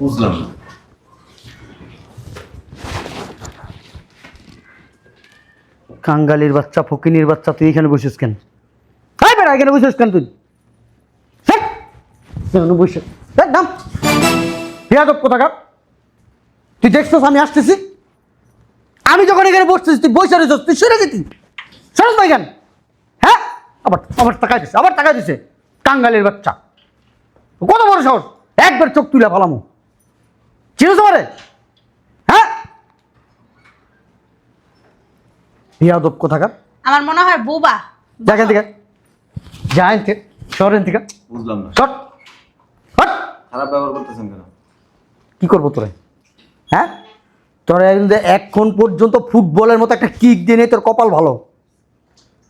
বুঝলাম না। কাঙ্গালির বাচ্চা, ফকিনির বাচ্চা, তুই এখানে বসিস কেন? হাই বেড়া, এখানে বসিস কেন তুই? হ্যাঁ, এখানে বসে দেখ নাম বেয়াদব কোথাকার। তুই দেখছিস আমি আসতেছি? আমি যখন এখানে বসতেছি তুই বসে রয়েছিস, তুই সরে যেতি সরস ভাই কেন? হ্যাঁ, আবার আবার টাকায় দিছে, আবার টাকায় দিছে। কাঙ্গালির বাচ্চা, কত বড় সাহস! একবার চোখ তুলে ফেলামো, চিনিস আমারে? হ্যাঁ, বেয়াদব কোথাকার। আমার মনে হয় বোবা। দেখেন থেকে যাই শহরের থেকে বুঝলাম না। Shot hot. খারাপ ব্যবহার করতেছেন কেন? কি করবো তোরে? হ্যাঁ, তোরা এখন পর্যন্ত ফুটবলের মতো একটা কিক দিয়ে নেই, তোর কপাল ভালো।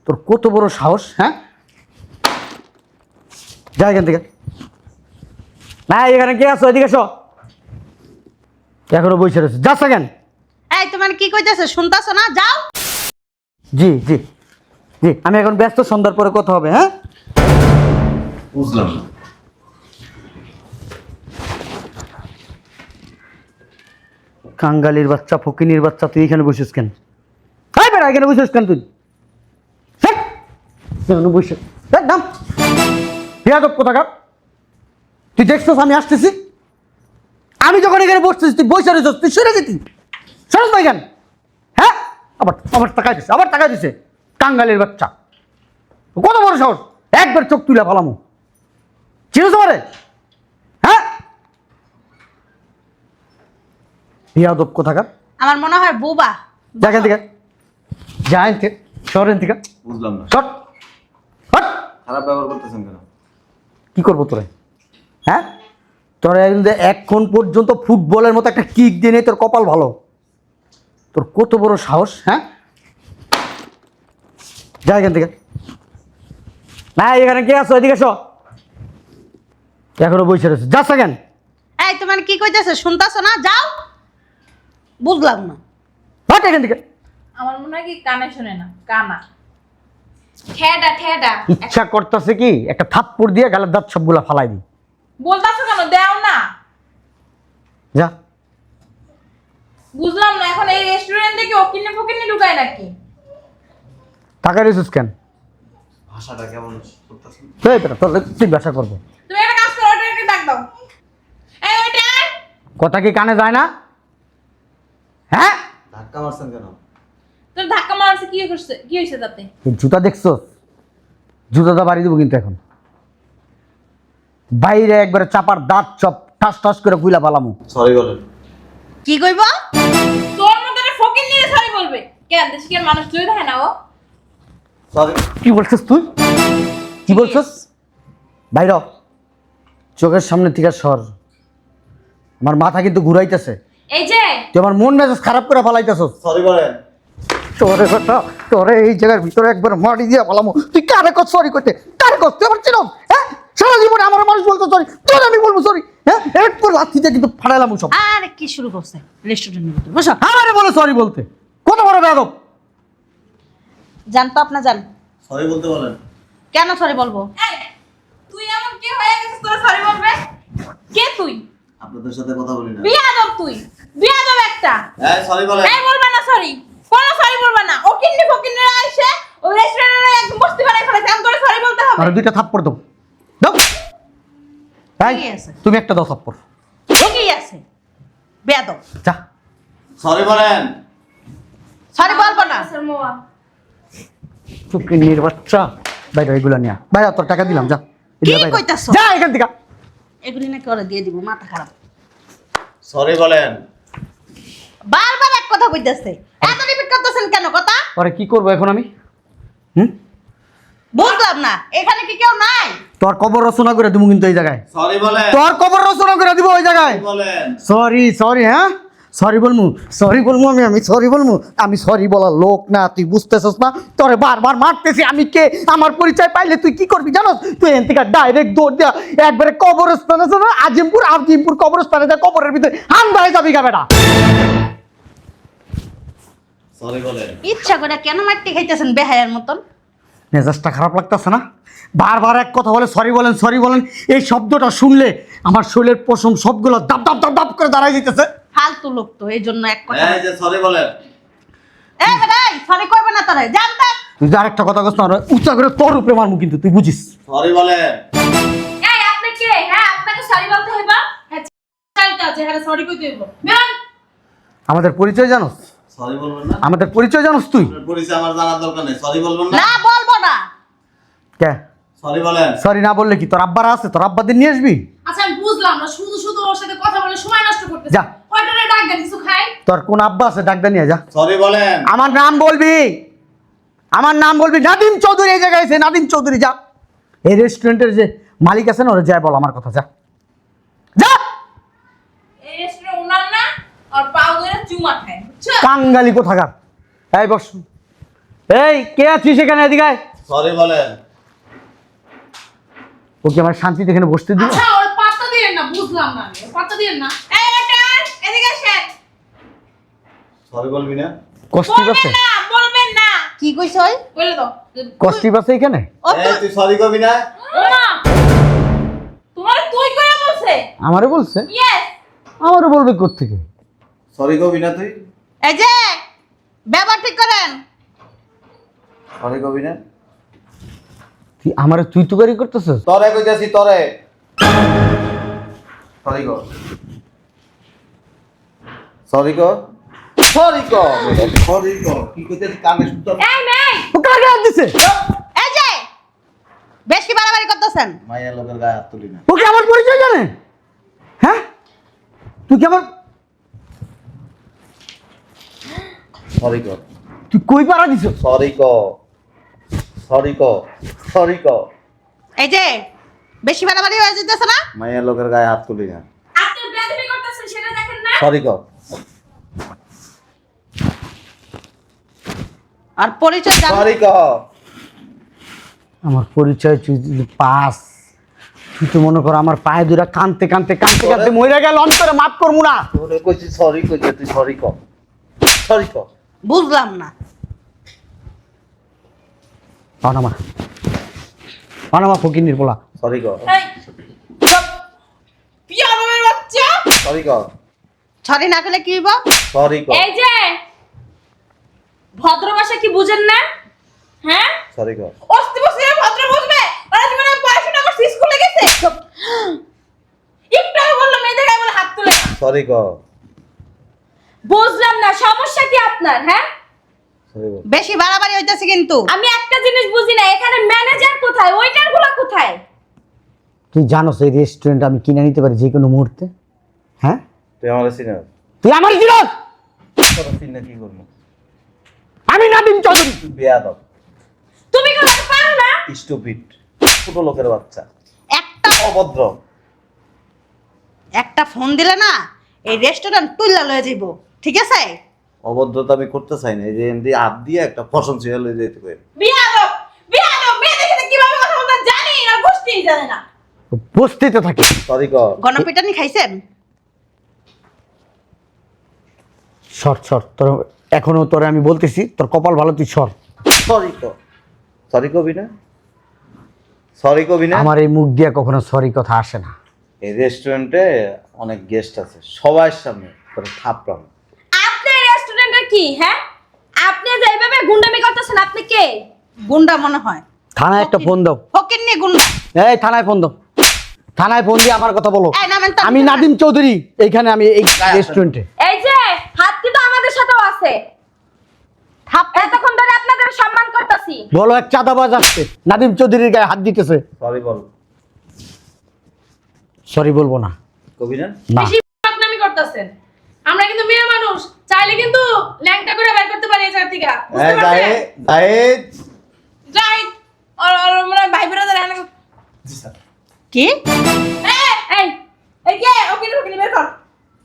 তোর কত বড় সাহস! হ্যাঁ, যা এখান থেকে। না, এখানে কে আছো? এদিকে এসো। এখনো বসে রয়েছে, যাস কেন? এই তোমার কি কইতেছে শুনতাছো না? যাও। জি জি জি, আমি এখন ব্যস্ত, সন্ধ্যার পরে কথা হবে। হ্যাঁ, বুঝলাম না। কাঙ্গালির বাচ্চা, ফকিনির বাচ্চা, তুই এখানে বসিস কেন? হাই বেড়া, এখানে বসিস কেন তুই? হ্যাঁ, এখানে বসে দেখ নাম বেয়াদব কোথাকার। তুই দেখছিস আমি আসতেছি? আমি যখন এখানে বসতেছি তুই বসে রয়েছিস, তুই সরে যেতি সরস ভাই কেন? হ্যাঁ, আবার আবার টাকায় দিছে, আবার টাকায় দিছে। কাঙ্গালির বাচ্চা, কত বড় সাহস! একবার চোখ তুলে ফেলামো, চিনিস আমারে? হ্যাঁ, বেয়াদব কোথাকার। আমার মনে হয় বোবা। দেখেন থেকে যাই শহরের থেকে বুঝলাম না। Shot hot. খারাপ ব্যবহার করতেছেন কেন? কি করবো তোরে? হ্যাঁ, তোরা এখন পর্যন্ত ফুটবলের মতো একটা কিক দিয়ে নেই, তোর কপাল ভালো। তোর কত বড় সাহস! হ্যাঁ, যা এখান থেকে। না, এখানে কে আছো? এদিকে এসো। এখনো বসে রয়েছে, যাস কেন? এই তোমার কি কইতেছে শুনতাছো না? যাও। বুঝলাম না। হট এখান থেকে। আমার মনে হয় কি কানে শোনে না, কানা। ঠেডা ঠেডা। ইচ্ছা করতেছে কি একটা থাপ্পড় দিয়ে গালের দাঁত সবগুলা ফালাই দিই। বলতাছো কেন? দেও না। যা। বুঝলাম না, এখন এই রেস্টুরেন্টে কি ওকিনে ফকিনে ঢুকায় নাকি? টাকা রেছিস কেন? ভাষাটা কেমন করতেছেন? এই বেটা, তোর তুই ব্যবসা করবো। তুমি একটা কাজ করো, ওটাকে ডাক দাও। এই ওইটা কথা কি কানে যায় না? হ্যাঁ, ধাক্কা মারছেন কেন? তোর ধাক্কা মারছে, কি করছে? কি হইছে তাতে? এই জুতা দেখছো? জুতাটা বাড়ি দেবো কিন্তু এখন। বাইরে একবারে চাপার দাঁত চপ ঠাস ঠাস করে ফুলা পালামু। সরি বলেন। কি কইব? তোর মতো একটা ফকির নিয়ে সরি বলবে? কেন দেশের মানুষ তুই দেখে না ও? সরি। কি বলছিস তুই? কি বলছিস? বাইর হ। চোখের সামনে থেকে সর। আমার মাথা কিন্তু ঘুরাইতেছে। এই যে তুই আমার মন মেজাজ খারাপ করে ফালাইতেছস। সরি বলেন। তোরে বেটা, তোরে এই জায়গার ভিতরে একবার মাটি দিয়ে ফালামু। তুই কারে কর সরি করতে? কারে কর? তুই আমার চিনস? হ্যাঁ, সারা জীবনে আমার মানুষ বলতো সরি, তোর আমি বলবো সরি? হ্যাঁ, একবার লাথি দিয়ে কিন্তু ফাড়াইলাম সব। আরে কি শুরু করছে রেস্টুরেন্টের ভিতরে? বসো। আমারে বলে সরি বলতে? কত বড় বেয়াদব! জান তো আপনা জান। সরি বলতে বলেন। কেন সরি বলবো? এই, তুই এমন কি হয়ে গেছিস তোর সরি বলবে? কে তুই? আপনাদের সাথে কথা বলি না। বিয়াদব তুই। বিয়াদব একটা। হ্যাঁ, সরি বলেন। এই বলবা না সরি। কোন সরি বলবা না। ও কিন্নি ফকিন্নিরা এসে ওই রেস্টুরেন্টে একদম বস্তি বানাই ফেলেছে। আমি তোরে সরি বলতে হবে। আরে দুইটা থাপ্পড় দাও। দাও। তাই ঠিকই আছে। তুমি একটা দাও থাপ্পড়। ঠিকই আছে। বেয়াদব। যা। সরি বলেন। সরি বলবো না। আসল মোয়া। চুপকে নিয়ে বাচ্চা। বাইরে এগুলা নিয়া বাইরে, তোর টাকা দিলাম, যা। কি এগুলা বাইরে। কইতাছো? যা এখান থেকে। এগুলি নাকি ওরা দিয়ে দিব, মাথা খারাপ। সরি বলেন। বারবার এক কথা কইতাছে। এত রিপিট করতেছেন কেন কথা? আরে কি করবো এখন আমি? হুম, বুঝলাম না। এখানে কি কেউ নাই? তোর কবর রচনা করে দিব কিন্তু এই জায়গায়। সরি বলেন। তোর কবর রচনা করে দিব ওই জায়গায়। সরি বলেন। সরি সরি, হ্যাঁ সরি বলমু, সরি বলমু, আমি সরি বলমু। আমি সরি বলার লোক না, তুই বুঝতেছস না? তোরে বারবার মারতেছি আমি কে, আমার পরিচয় পাইলে তুই কি করবি জানোস? তুই এখান থেকে ডাইরেক্ট দৌড় দিয়া একবারে কবরস্থান আছে না, আজিমপুর কবরস্থানে যা, কবরের ভিতরে হামদায় যাবি গা বেটা। সরি বলেন। ইচ্ছা করে কেন মারতে খাইতেছেন বেহায়ার মতন? মেজাজটা খারাপ লাগতেছে না? বারবার এক কথা বলে সরি বলেন সরি বলেন, এই শব্দটা শুনলে আমার শরীরের পশম সবগুলো দাপ দাপ দাপ দাপ করে দাঁড়াই যেতেছে। ফালতু লোক তো, এই জন্য এক কথা। এই যে সরি বলেন। এই বেটাই সরি কইবে না তোরে, জানতা? তুই যে আরেকটা কথা কস না, উচ্চা করে তোর উপরে মারমু কিন্তু, তুই বুঝিস। সরি বলেন। এই আপনি কে? হ্যাঁ আপনাকে সরি বলতে হইবা? হ্যাঁ চাইতা আছে, হ্যাঁ সরি কইতে হইব। বেরোন। আমাদের পরিচয় জানোস? সরি বলবেন না? আমাদের পরিচয় জানোস তুই? আপনার পরিচয় আমার জানার দরকার নেই। সরি বলবেন না? না বলবো না। কে সরি বলেন। সরি না বললে কি তোর আব্বারা আছে? তোর আব্বাদের নিয়ে আসবি। আচ্ছা আমি বুঝলাম না, শুধু শুধু ওর সাথে কথা বলে সময় নষ্ট করতেছ। যা। কয়টারে ডাক দেন কিছু খাই? তোর কোন আব্বা আছে ডাকদা নিয়ে যা। সরি বলেন। আমার নাম বলবি, আমার নাম বলবি। নাদিম চৌধুরী এই জায়গায় এসে, নাদিম চৌধুরী যা। এই রেস্টুরেন্টের যে মালিক আছে না, ওরা যায় বল আমার কথা, যা যা। এই রেস্টুরেন্ট ওনার না, আর পাও ধরে চুমা খায়, বুঝছো? কাঙ্গালি কোথাকার। এই বস। এই কে আছিস এখানে? এদিকে আয়। সরি বলেন। ও কি আমার শান্তিতে এখানে বসতে দিল? আচ্ছা ওর পাত্তা দিয়েন না, বুঝলাম না আমি। ওর পাত্তা দিয়েন না। এই ওটার এদিকে আসেন। সরি বলবি না? কষ্টি আছে? বলবেন না, বলবেন না। কি কইছ ওই? বলে দাও। কষ্টি আছে এখানে? ও তো এই তুই সরি কবি না? ওমা তোমার তুই কইরা বলছে? আমারও বলছে? ইয়েস। আমারও বলবে কোত্থেকে? সরি কবি না তুই? এই যে ব্যবহার ঠিক করেন। সরি কবি না? তুই আমারে তুই তুকারি করতেছিস? তরে কইতাছি তরে। সরি কর। সরি কর। সরি কর। সরি কর। কি কইতাছি কানে শুনতে? এই মেই ও কাকে হাত দিছে? এই যে বেশি বাড়াবাড়ি করতেছেন। মাইয়া লোকের গায়ে হাত তুলি না। ও কি আমার পরিচয় জানে? হ্যাঁ, তুই কি আমার, সরি কর। তুই কই পাড়া দিছ? সরি কর। সরি কর। সরি কর। এই যে বেশি বাড়াবাড়ি হয়ে যেতেছে না? মাইয়া লোকের গায়ে হাত তুলি না। আপনি বেয়াদবি করতেছেন সেটা দেখেন না? সরি কর। আর পরিচয় জান। সরি কর। আমার পরিচয় তুই যদি পাস, তুই তো মনে কর আমার পায়ে দুরা কানতে কানতে কানতে কানতে মরে গেল, অন্তরে মাফ করবো না। তোরে কইছি সরি কইতে তুই সরি কর। সরি কর। বুঝলাম না। পানামা পানামা ফকিনির বলা। সরি কর। এই চুপ পিয়ানোর বাচ্চা। সরি কর। ছড়ি না করলে কি হইব? সরি কর। এই যে ভদ্র ভাষা কি বুঝেন না? হ্যাঁ সরি কর। অস্তি বসে ভদ্র বুঝবে? ওরা জীবনে পড়াশোনা করছে, স্কুলে গেছে। একটু আগে বললাম মেয়েদের গায়ে বলে হাত তুলে না। সরি কর। বুঝলাম না সমস্যা কি আপনার? হ্যাঁ সরি কর। বেশি বাড়াবাড়ি হইতেছে কিন্তু। আমি একটা জিনিস বুঝি না, এখানে ম্যানেজার কোথায়, ওয়েটার গুলো কোথায়? তুই জানোস এই রেস্টুরেন্ট আমি কিনে নিতে পারি যে কোনো মুহূর্তে। হ্যাঁ, তুই আমার সিনিয়র। তুই আমার জিরস। তোর সিনিয়র কি করব? আমি নাদিম চৌধুরী। তুই বেয়াদব, তুমি করতে পারো না? স্টুপিড, ছোট লোকের বাচ্চা, একটা অভদ্র। একটা ফোন দিলে না এই রেস্টুরেন্ট তুইলা লয়ে যাইব, ঠিক আছে? অভদ্রতা আমি করতে চাই না। এই যে এমনি হাত দিয়ে একটা পছন্দ ছিল লয়ে যেতে কই। বিয়াদব বিয়াদব, মেয়ে দেখে কিভাবে কথা বলতে জানি আর গোষ্ঠী জানে না। বস্তিতে থাকে। সরি কর। গণপিটানি খাইছেন? সর সর, তোর এখনো তোরে আমি বলতেছি, তোর কপাল ভালো, তুই সর। সরি কর। সরি কবি না? সরি কবি না? আমার এই মুখ দিয়ে কখনো সরি কথা আসে না। এই রেস্টুরেন্টে অনেক গেস্ট আছে, সবার সামনে তোর থাপড়াম। আপনি রেস্টুরেন্টের কি? হ্যাঁ আপনি যে এইভাবে গুন্ডামি করতেছেন, আপনি কে? গুন্ডা মনে হয়। থানায় একটা ফোন দাও। ফকির নিয়ে গুন্ডা। এই থানায় ফোন দাও, থানায় ফোন দিয়ে আমার কথা বলো। এই নামেন তো। আমি নাদিম চৌধুরী, এইখানে আমি এই রেস্টুরেন্টে। এই যে হাত কিন্তু আমাদের সাথেও আছে। এতক্ষণ ধরে আপনাদের সম্মান করতেছি। বলো এক চাঁদাবাজ আসছে, নাদিম চৌধুরীর গায়ে হাত দিতেছে। সরি বল। সরি বলবো না। কবি না? না, বেশি বদনামি করতেছেন। আমরা কিন্তু মেয়ে মানুষ, চাইলে কিন্তু ল্যাংটা করে বের করতে পারি এই জায়গা থেকে। বুঝতে এই পারছেন? জায়েদ। যাই আর আমরা ভাই ব্রাদার এনে জি স্যার। কি? এই এই কে ওকিনি ওকিনি বের কর।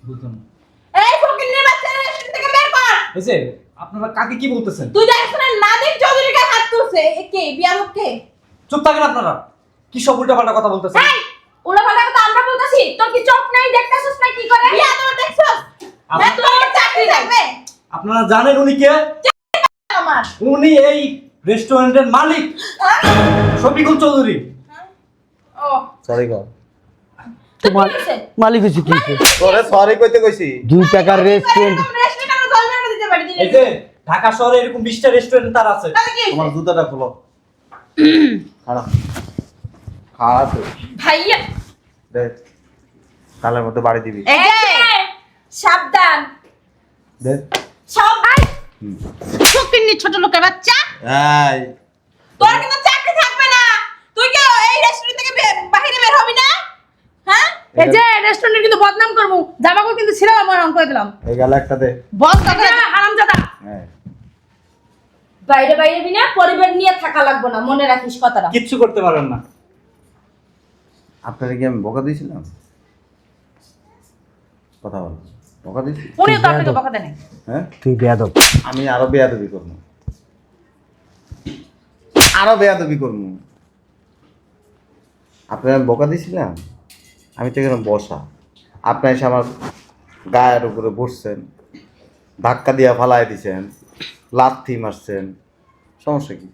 বুঝলাম। এই ফকিনি বাচ্চা রেস্টুরেন্ট থেকে বের কর। এই যে আপনারা কাকে কি বলতেছেন? তুই জানিস না নাদিম চৌধুরীর গায়ে হাত তুলছে? এ কে? বিয়াদব কে? চুপ থাকেন আপনারা। কি সব উল্টাপাল্টা কথা বলতেছেন? এই ওরা ভালো কথা আমরা বলতাছি, তোর কি চোখ নাই, দেখতাছিস না কি করে? বিয়াদব দেখছস? আপনি- না তোর চাকরি লাগবে। আপনারা জানেন উনি কে? আমার উনি এই রেস্টুরেন্টের মালিক শফিকুল চৌধুরী। ও সরি কর। তোমার কি হয়েছে? মালিক হচ্ছে কি হয়েছে? তোরে সরি কইতে কইছি। 2 টাকার রেস্টুরেন্ট। রেস্টুরেন্টে জল মেরে দিতে পারি দিলে এই যে ঢাকা শহরে এরকম 20টা রেস্টুরেন্ট তার আছে। তাহলে কি তোমার হয়েছে? জুতাটা খোলো। খারাপ খারাপ ভাইয়া দে তালের মধ্যে বাড়ি দিবি এই যে সাবধান দে। সব ভাই ফকিন্নি ছোট লোকের বাচ্চা। এই তোর কিন্তু চাকরি থাকবে না। তুই কি এই রেস্টুরেন্ট থেকে বাইরে বের হবি না? হ্যাঁ? এই যে রেস্টুরেন্টের কিন্তু বদনাম করবো, জামাকাপড় কিন্তু ছিঁড়ে আমার রং করে দিলাম। এই গেল একটা দে। বল তোকে হারামজাদা। হ্যাঁ বাইরে বাইরে বিনা পরিবার নিয়ে থাকা লাগবে না, মনে রাখিস কথাটা। কিচ্ছু করতে পারবেন না। আপনারা কি আমি বকা দিয়েছিলাম? কথা বল। বকা দিয়েছি? উনিও তো আপনাকে বকা দেয় নাই। হ্যাঁ তুই বেয়াদব। আমি আরো বেয়াদবি করবো, আরো বেয়াদবি করবো। আপনার আমি বকা দিয়েছিলাম? আমি তো এখানে বসা, আপনি এসে আমার গায়ের উপরে বসছেন, ধাক্কা দিয়া ফালাই দিছেন, লাথি মারছেন, সমস্যা কি?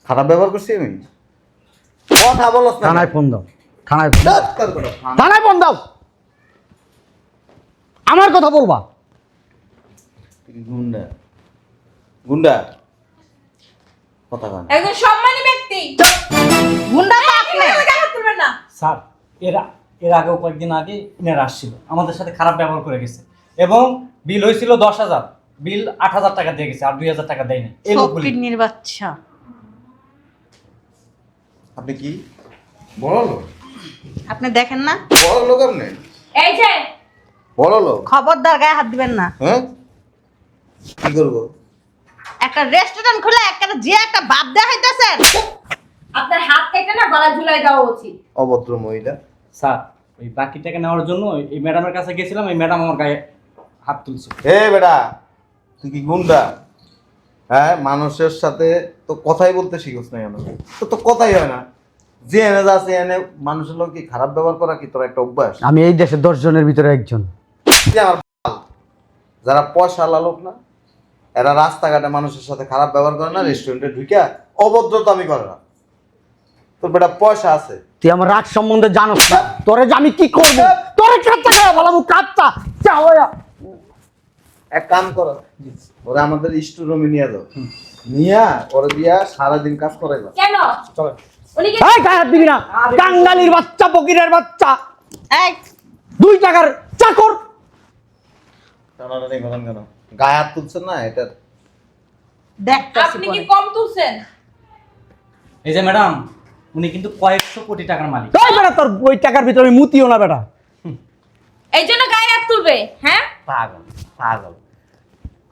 খারাপ ব্যবহার করছি আমি? কথা বলছ না। থানায় ফোন দাও। থানায় ডাক্তার বলো, থানা- থানায় ফোন দাও। আমার কথা বলবা। গুন্ডা গুন্ডা কথা কান। একজন সম্মানী ব্যক্তি। গুন্ডা তো আপনি। হাত তুলবেন না। স্যার এর আগেও কয়েকদিন আগে ইনারা আসছিল, আমাদের সাথে খারাপ ব্যবহার করে গেছে এবং বিল হয়েছিল 10,000, বিল 8,000 টাকা দিয়ে গেছে, আর 2,000 টাকা দেয়নি। এই লোকগুলি ফকিন্নির বাচ্চা। আপনি কি বড় লোক? আপনি দেখেন না? বড় লোক আপনি? এই যে বড় লোক? খবরদার গায়ে হাত দিবেন না। হ্যাঁ কি করবো? একটা রেস্টুরেন্ট খুলে যে একটা বাপ দেখাইতেছেন। আপনার হাত কেটে না গলায় ঝুলাই দেওয়া উচিত। অভদ্র মহিলা। স্যার ওই বাকি টাকা নেওয়ার জন্য এই ম্যাডামের কাছে গেছিলাম, এই ম্যাডাম আমার গায়ে হাত তুলছে। হে বেটা, তুই কি গুন্ডা? হ্যাঁ, মানুষের সাথে তো কথাই বলতে শিখোস না আমাকে, তো তো কথাই হয় না। যে এনে যাচ্ছে এনে মানুষের লোক কি খারাপ ব্যবহার করা কি তোর একটা অভ্যাস? আমি এই দেশে 10 জনের ভিতরে একজন। যে আমার বাল, যারা পয়সাওয়ালা লোক না, এরা রাস্তাঘাটে মানুষের সাথে খারাপ ব্যবহার করে না, রেস্টুরেন্টে ঢুকিয়া অভদ্রতা আমি করে না। তোর বেটা পয়সা আছে। তুই আমার রাগ সম্বন্ধে জানোস না। তোরে যে আমি কি করবো? তোরে কাচ্চা খাওয়া বলাবো, কাচ্চা চাওয়া। এক কাম করো, ওরা আমাদের স্টোর রুমে নিয়ে যাও, নিয়া ওরা দিয়া সারাদিন কাজ করাইবা। কেন? চলো। উনি কি এই গায়ে হাত দিবি না। কাঙ্গালির বাচ্চা, ফকিরের বাচ্চা, এই 2 টাকার চাকর। টানাটানি করেন কেন? গায়ে হাত তুলছেন না এটা? দেখতেছি আপনি কি পরে। কম তুলছেন? এই যে ম্যাডাম, উনি কিন্তু কয়েকশো কোটি টাকার মালিক। এই বেটা, তোর ওই টাকার ভিতরে আমি মুতিও না বেটা। এই জন্য গায়ে হাত তুলবে? হ্যাঁ, পাগল পাগল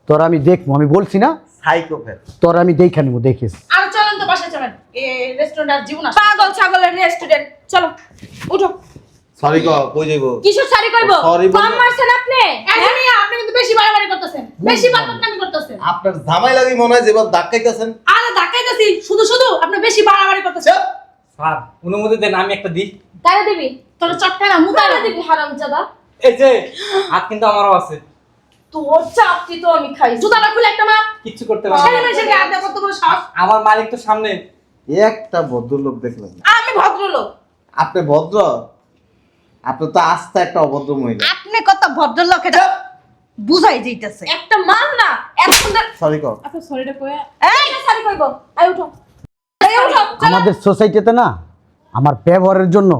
তোর আমি দেখবো, আমি বলছি না, সাইকোপ্যাথ। তোর আমি দেখে নিবো, দেখিস। আর চলেন তো বাসায় চলেন। এই রেস্টুরেন্ট আর জীবন আসবে। পাগল ছাগলের রেস্টুরেন্ট, চলো উঠো। সরি কই যাইবো? কিসের সারি কইবো? Sorry বলবো। কম মারছেন আপনি। একদমই আপনি কিন্তু বেশি বাড়াবাড়ি করতেছেন। বেশি বাড়াবাড়ি করতেছেন। আপনার জামাই লাগি মনে হয় যেভাবে ধাক্কাইতেছেন। আরে ধাক্কাইতেছি শুধু আপনি বেশি বাড়াবাড়ি করতেছেন। স্যার অনুমতি দেন, আমি একটা দিই। কারে দিবি? তোর চটকা না মুতা কারে দিবি হারামজাদা? এই যে হাত কিন্তু আমারও আছে, তোর চাপটি তো আমি খাই। জুতাটা খুলে একটা মার। কিচ্ছু করতে পারবো ছেলে না। মেয়েকে আড্ডা করতে বড় সাহস। আমার মালিক তো সামনে। একটা ভদ্রলোক দেখলেন না? আমি ভদ্রলোক। আপনি ভদ্র? আপনি তো আস্তে একটা অভদ্র মহিলা। আপনি কত ভদ্রলোক এটা বুঝাই যাইতেছে। একটা মান না এত সুন্দর। সরি কর। আপনি সরিটা কইয়া এই সারি কইবো। আই উঠো। আই উঠো। আমাদের সোসাইটিতে না, আমার ব্যবহারের জন্য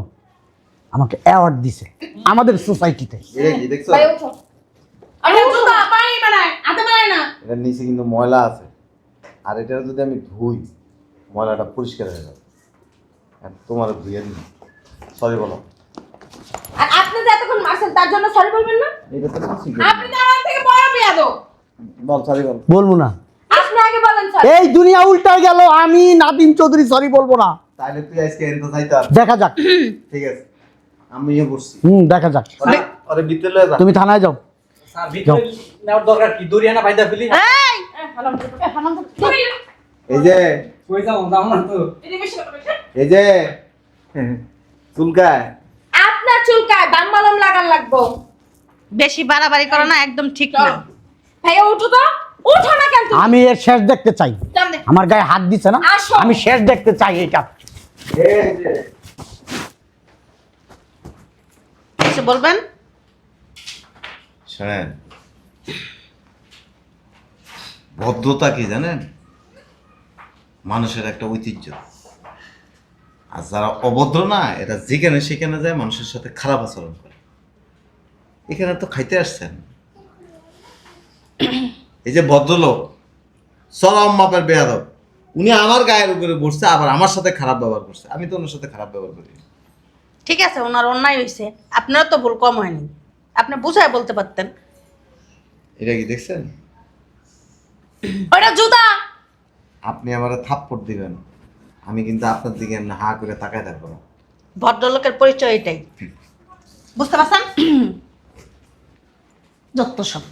আমাকে অ্যাওয়ার্ড দিছে আমাদের সোসাইটিতে। এটা কি দেখছো? ভাই উঠো। আরে জুতা পানি বানায়, হাতে বানায় না। এটার নিচে কিন্তু ময়লা আছে, আর এটা যদি আমি ধুই ময়লাটা পরিষ্কার হয়ে যাবে। আর তোমার ধুয়ে নি। সরি বলো। আর আপনি যে এতক্ষণ মারছেন তার জন্য সরি বলবেন না? এটা তো কিছু আপনি তো আমার থেকে বড় বেয়াদব। বল, সরি বল। বলবো না। আপনি আগে বলেন স্যার। এই দুনিয়া উল্টা গেল, আমি নাদিম চৌধুরী সরি বলবো না। তাহলে তুই আজকে এনতে চাইতে আর দেখা যাক। ঠিক আছে, আমিও বসছি। দেখা যাক। ওরে ভিতরে লয়ে যা। তুমি থানায় যাও। স্যার ভিতরে নেওয়ার দরকার কি? দরিয়ানা বাইদা ফেলি। এই এই যে কই যাও না তো। এটা বেশি কথা বলছেন। এই যে চুলকায় আপনার চুলকায় বাম মলম লাগান লাগবো। বেশি বাড়াবাড়ি করো না, একদম ঠিক না। ভাইয়া উঠো তো। উঠো না কেন তুমি? আমি এর শেষ দেখতে চাই। সামনে। আমার গায়ে হাত দিছে না, আসো। আমি শেষ দেখতে চাই এটা। কিছু বলবেন? শোনেন, ভদ্রতা কি জানেন? মানুষের একটা ঐতিহ্য। আর যারা অভদ্র না, এরা যেখানে সেখানে যায় মানুষের সাথে খারাপ আচরণ করে। এখানে তো খাইতে আসছেন। এই যে ভদ্রলোক, চরম মাপের বেয়াদব, উনি আমার গায়ের উপরে বসছে, আবার আমার সাথে খারাপ ব্যবহার করছে। আমি তো ওনার সাথে খারাপ ব্যবহার করি। ঠিক আছে, ওনার অন্যায় হয়েছে, আপনারও তো ভুল কম হয়নি, আপনি বুঝায় বলতে পারতেন। এটা কি দেখছেন? ওটা জুতা। আপনি আমার থাপ্পড় দিবেন, আমি কিন্তু আপনার দিকে এমনি হা করে তাকায় থাকবো না। ভদ্রলোকের পরিচয় এটাই, বুঝতে পারছেন? যত সব